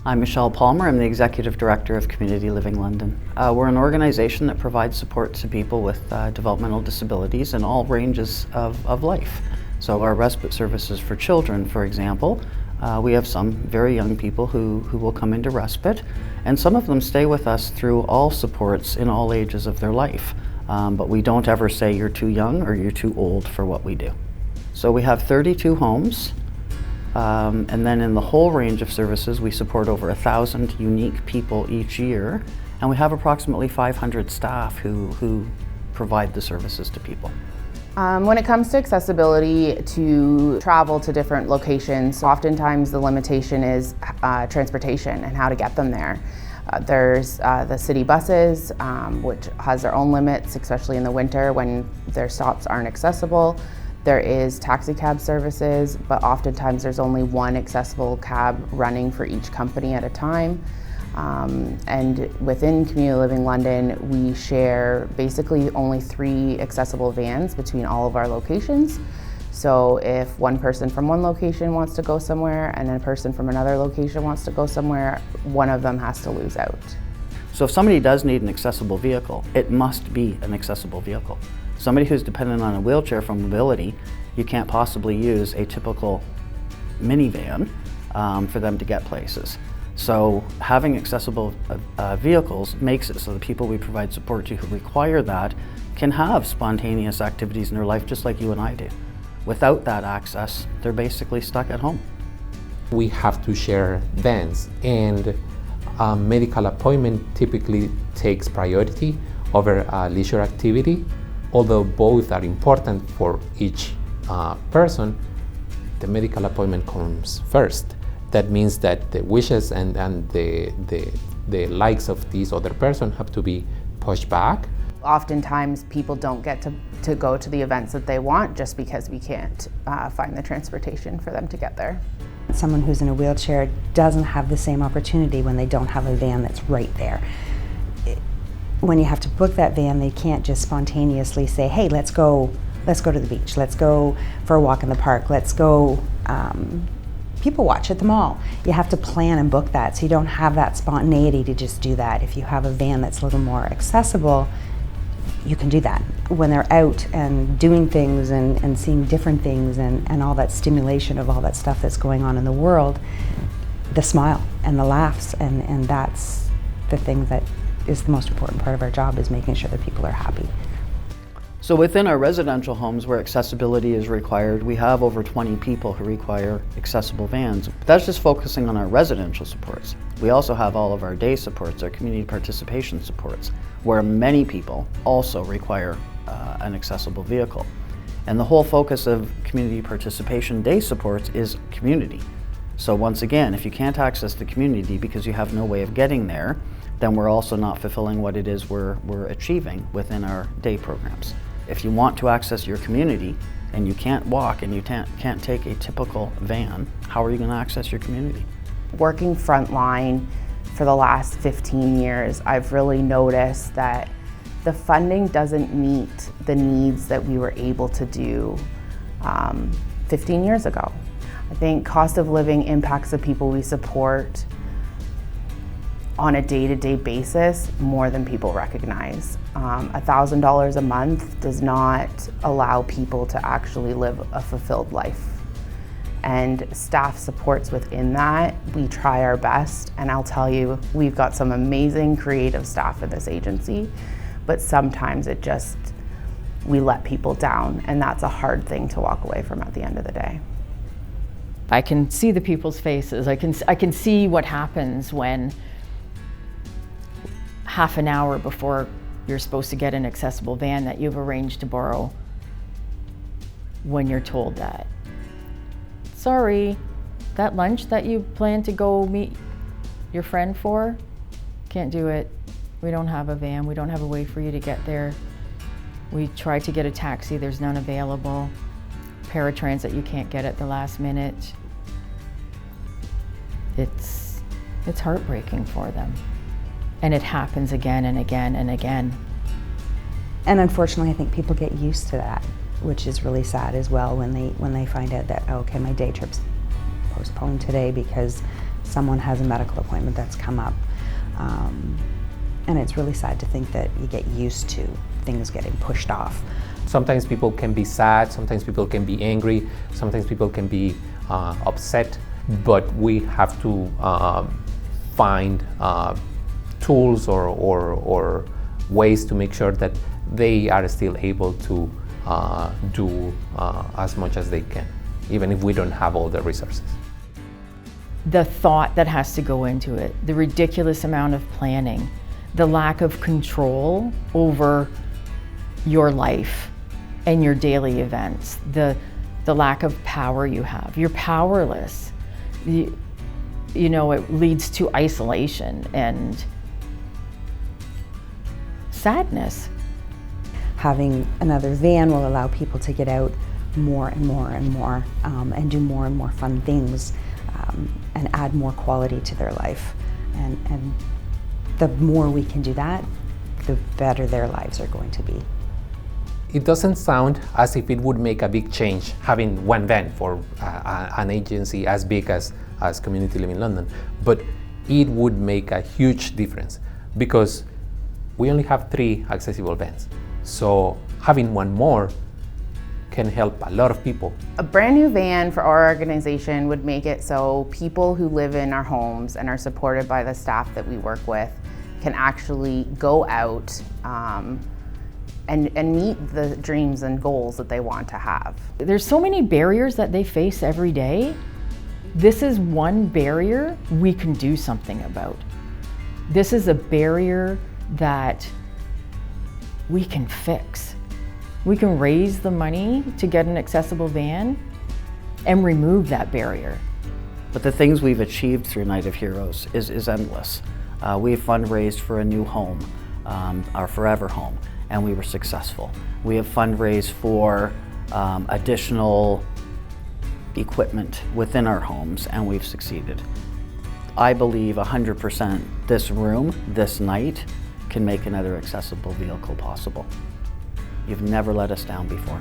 I'm Michelle Palmer. I'm the Executive Director of Community Living London. We're an organization that provides support to people with developmental disabilities in all ranges of life. So our respite services for children, for example, we have some very young people who will come into respite, and some of them stay with us through all supports in all ages of their life. But we don't ever say you're too young or you're too old for what we do. So we have 32 homes. And then in the whole range of services, we support over 1,000 unique people each year, and we have approximately 500 staff who provide the services to people. When it comes to accessibility to travel to different locations, oftentimes the limitation is transportation and how to get them there. There's the city buses, which has their own limits, especially in the winter when their stops aren't accessible. There is taxi cab services, but oftentimes there's only one accessible cab running for each company at a time. And within Community Living London, we share basically only 3 accessible vans between all of our locations. So if one person from one location wants to go somewhere and a person from another location wants to go somewhere, one of them has to lose out. So if somebody does need an accessible vehicle, it must be an accessible vehicle. Somebody who's dependent on a wheelchair for mobility, you can't possibly use a typical minivan for them to get places. So having accessible vehicles makes it so the people we provide support to who require that can have spontaneous activities in their life just like you and I do. Without that access, they're basically stuck at home. We have to share vans, and a medical appointment typically takes priority over leisure activity. Although both are important for each person, the medical appointment comes first. That means that the wishes and the likes of this other person have to be pushed back. Oftentimes people don't get to go to the events that they want just because we can't find the transportation for them to get there. Someone who's in a wheelchair doesn't have the same opportunity when they don't have a van that's right there. When you have to book that van, they can't just spontaneously say, hey, let's go to the beach, let's go for a walk in the park, let's go people watch at the mall. You have to plan and book that, so you don't have that spontaneity to just do that. If you have a van that's a little more accessible, you can do that. When they're out and doing things and seeing different things and all that stimulation of all that stuff that's going on in the world, the smile and the laughs, and that's the thing that is the most important part of our job, is making sure that people are happy. So within our residential homes where accessibility is required, we have over 20 people who require accessible vans. But that's just focusing on our residential supports. We also have all of our day supports, our community participation supports, where many people also require an accessible vehicle. And the whole focus of community participation day supports is community. So once again, if you can't access the community because you have no way of getting there, then we're also not fulfilling what it is we're achieving within our day programs. If you want to access your community and you can't walk and you can't take a typical van, how are you going to access your community? Working frontline for the last 15 years, I've really noticed that the funding doesn't meet the needs that we were able to do 15 years ago. I think cost of living impacts the people we support on a day-to-day basis more than people recognize. $1,000 a month does not allow people to actually live a fulfilled life. And staff supports within that, we try our best, and I'll tell you, we've got some amazing creative staff in this agency, but sometimes we let people down, and that's a hard thing to walk away from at the end of the day. I can see the people's faces. I can see what happens when half an hour before you're supposed to get an accessible van that you've arranged to borrow, when you're told that, sorry, that lunch that you plan to go meet your friend for, can't do it. We don't have a van, we don't have a way for you to get there. We tried to get a taxi, there's none available. Paratransit you can't get at the last minute. It's heartbreaking for them. And it happens again and again and again. And unfortunately, I think people get used to that, which is really sad as well when they find out that, oh, okay, my day trip's postponed today because someone has a medical appointment that's come up. And it's really sad to think that you get used to things getting pushed off. Sometimes people can be sad, sometimes people can be angry, sometimes people can be upset, but we have to find tools or ways to make sure that they are still able to do as much as they can, even if we don't have all the resources. The thought that has to go into it, the ridiculous amount of planning, the lack of control over your life and your daily events, the lack of power you have. You're powerless. You know, it leads to isolation and sadness. Having another van will allow people to get out more and more and more and do more and more fun things and add more quality to their life. And the more we can do that, the better their lives are going to be. It doesn't sound as if it would make a big change having one van for an agency as big as Community Living London, but it would make a huge difference because we only have 3 accessible vans. So having one more can help a lot of people. A brand new van for our organization would make it so people who live in our homes and are supported by the staff that we work with can actually go out and meet the dreams and goals that they want to have. There's so many barriers that they face every day. This is one barrier we can do something about. This is a barrier that we can fix. We can raise the money to get an accessible van and remove that barrier. But the things we've achieved through Night of Heroes is endless. We've fundraised for a new home, our forever home, and we were successful. We have fundraised for additional equipment within our homes, and we've succeeded. I believe 100% this room, this night, can make another accessible vehicle possible. You've never let us down before.